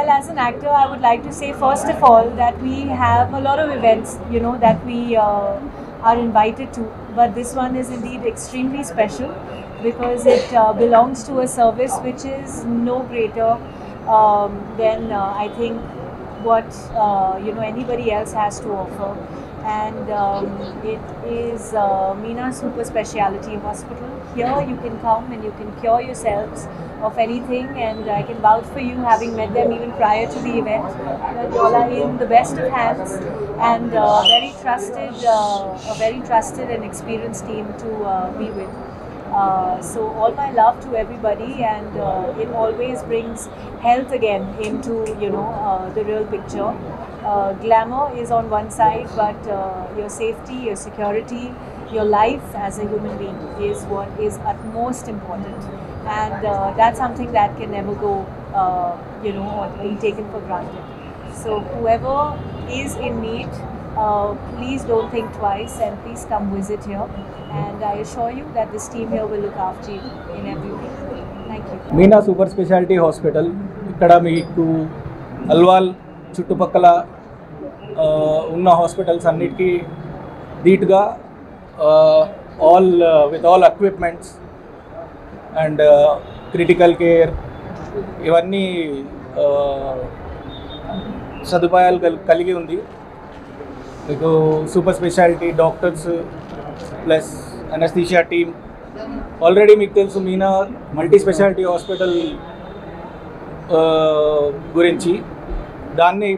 Well, as an actor, I would like to say first of all that we have a lot of events, that we are invited to. But this one is indeed extremely special because it belongs to a service which is no greater than I think what anybody else has to offer. And it is Meena Super Speciality Hospital. Here you can come and you can cure yourselves of anything, and I can vouch for you, having met them even prior to the event, that you all are in the best of hands and a very trusted and experienced team to be with. So all my love to everybody, and it always brings health again into the real picture. Glamour is on one side, but your safety, your security, your life as a human being is what is utmost important, and that's something that can never go, or be taken for granted. So whoever is in need, please don't think twice and please come visit here. And I assure you that this team here will look after you in every way. Thank you. Meena Super Speciality Hospital. ikkada meeku Alwal చుట్టుపక్కల ఉన్న hospitals అన్నిటికీ ధీటుగా all with all equipments and critical care ఇవన్నీ సదుపాయాలు కలిగి ఉంది. మీకు super speciality doctors plus anaesthesia team. Already మీకు తెలుసు మీనా మల్టీ స్పెషాలిటీ హాస్పిటల్ గురించి. దాన్ని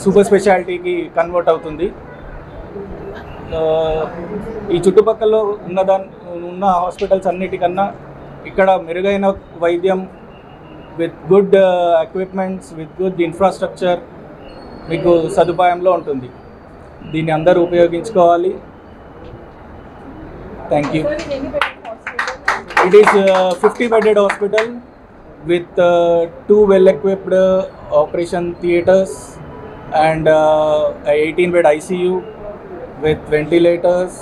సూపర్ స్పెషాలిటీకి కన్వర్ట్ అవుతుంది. ఈ చుట్టుపక్కల ఉన్న హాస్పిటల్స్ అన్నిటికన్నా ఇక్కడ మెరుగైన వైద్యం with good equipments, with good infrastructure మీకు సదుపాయంలో ఉంటుంది. దీన్ని అందరూ ఉపయోగించుకోవాలి. Thank you. It is a 50-bedded hospital with 2 well-equipped operation theatres and 18-bed ICU with ventilators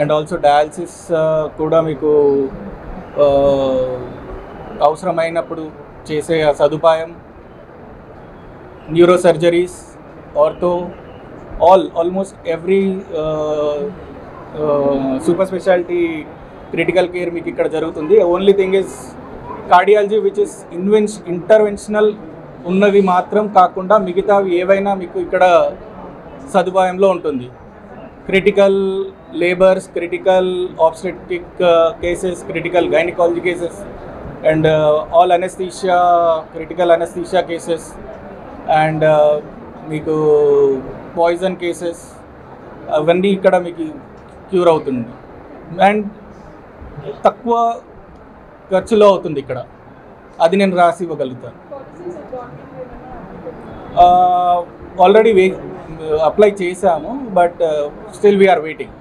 and also dialysis kuda meeku avasaramainappudu chese sadupayam, neurosurgeries, ortho, almost every super specialty critical care మీకు ఇక్కడ జరుగుతుంది. Only thing is cardiology which is interventional ఉన్నవి మాత్రం కాకుండా మిగతావి ఏవైనా మీకు ఇక్కడ సదుపాయంలో ఉంటుంది. Critical labours, critical obstetric cases, critical gynaecology cases and all anaesthesia, critical anaesthesia cases and మీకు పాయిజన్ కేసెస్ అవన్నీ ఇక్కడ మీకు క్యూర్ అవుతుంది. అండ్ తక్కువ ఖర్చులో అవుతుంది ఇక్కడ. అది నేను రాసి ఇవ్వగలుగుతాను. ఆల్రెడీ అప్లై చేశాము, but still we are waiting.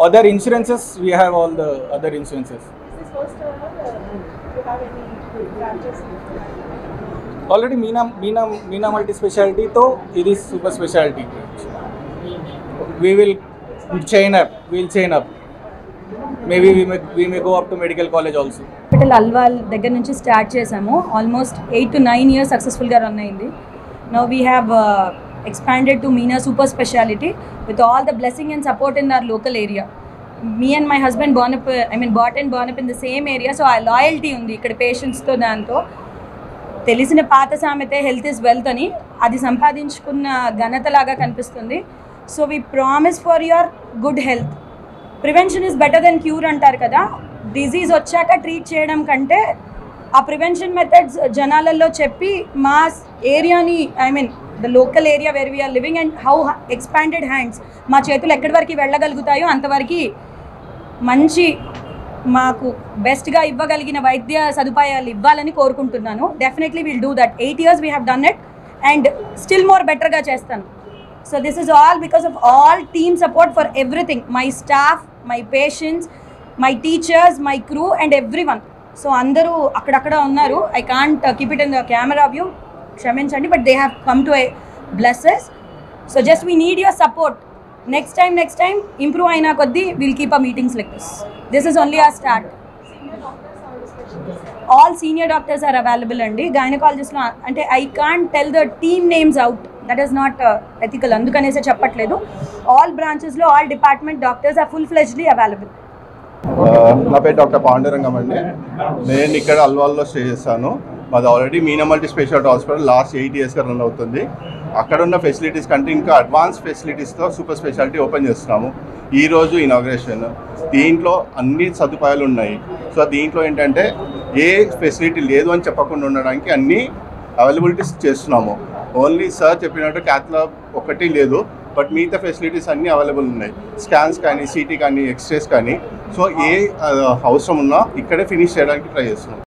Other insurances we have all the other insurances. Already Meena multi స్పెషాలిటీతో ఇది super speciality. we'll chain up. Maybe we may go up to medical college also. Hospital Alwal దగ్గర నుంచి start చేసాము. Almost 8 to 9 years సక్సెస్ఫుల్గా run అయింది. Now we have expanded to Meena Super Speciality with all the blessing and support in our local area. Me and my husband born up in the same area, so our loyalty undi ikkada patients tho danto telisina paata samete health is wealth ani adi sampadinchukunna ganata laga kanipistundi. So we promise for your good health. Prevention is better than cure antaru kada. Disease vachaka treat cheyadam kante ఆ prevention methods జనాలలో చెప్పి మా ఏరియాని the local area where we are living and how expanded hands మా చేతులు ఎక్కడి వరకు వెళ్ళగలుగుతాయో అంతవరకు మంచి మాకు బెస్ట్గా ఇవ్వగలిగిన వైద్య సదుపాయాలు ఇవ్వాలని కోరుకుంటున్నాను. Definitely will do that. 8 years we have done it and still more బెటర్గా చేస్తాను. So this is all because of all team support for everything. My staff, my patients, my teachers, my crew and everyone. So అందరూ అక్కడక్కడ ఉన్నారు. I can't keep it in the camera view. క్షమించండి, but they have come to bless us. So just we need your support. Next time improve అయినా కొద్దీ we'll keep our meetings like this. This is only our start. All senior doctors are available అండి. గైనకాలజిస్ట్లో అంటే I can't tell the team names out, that is not ethical, అందుకనేసే చెప్పట్లేదు. All బ్రాంచెస్లో all department doctors are full fledgedly available. నా పేరు doctor Pandurangam అండి. నేను ఇక్కడ అల్వాల్లో స్టే చేస్తాను. మాది already Meena multi speciality hospital last 8 yearsగా రన్ అవుతుంది. అక్కడ ఉన్న ఫెసిలిటీస్ కంటే ఇంకా అడ్వాన్స్ ఫెసిలిటీస్తో సూపర్ స్పెషాలిటీ ఓపెన్ చేస్తున్నాము. ఈరోజు ఇనాగ్రేషన్. దీంట్లో అన్ని సదుపాయాలు ఉన్నాయి. సో దీంట్లో ఏంటంటే ఏ ఫెసిలిటీ లేదు అని చెప్పకుండా ఉండడానికి అన్ని అవైలబిలిటీస్ చేస్తున్నాము. ఓన్లీ సార్ చెప్పినట్టు క్యాత్ ల్యాబ్ ఒకటి లేదు, బట్ మిగతా ఫెసిలిటీస్ అన్నీ అవైలబుల్ ఉన్నాయి. స్కాన్స్ కానీ, సిటీ కానీ, ఎక్స్రేస్ కానీ. సో ఏ అవసరం ఉన్నా ఇక్కడే ఫినిష్ చేయడానికి ట్రై చేస్తున్నాం.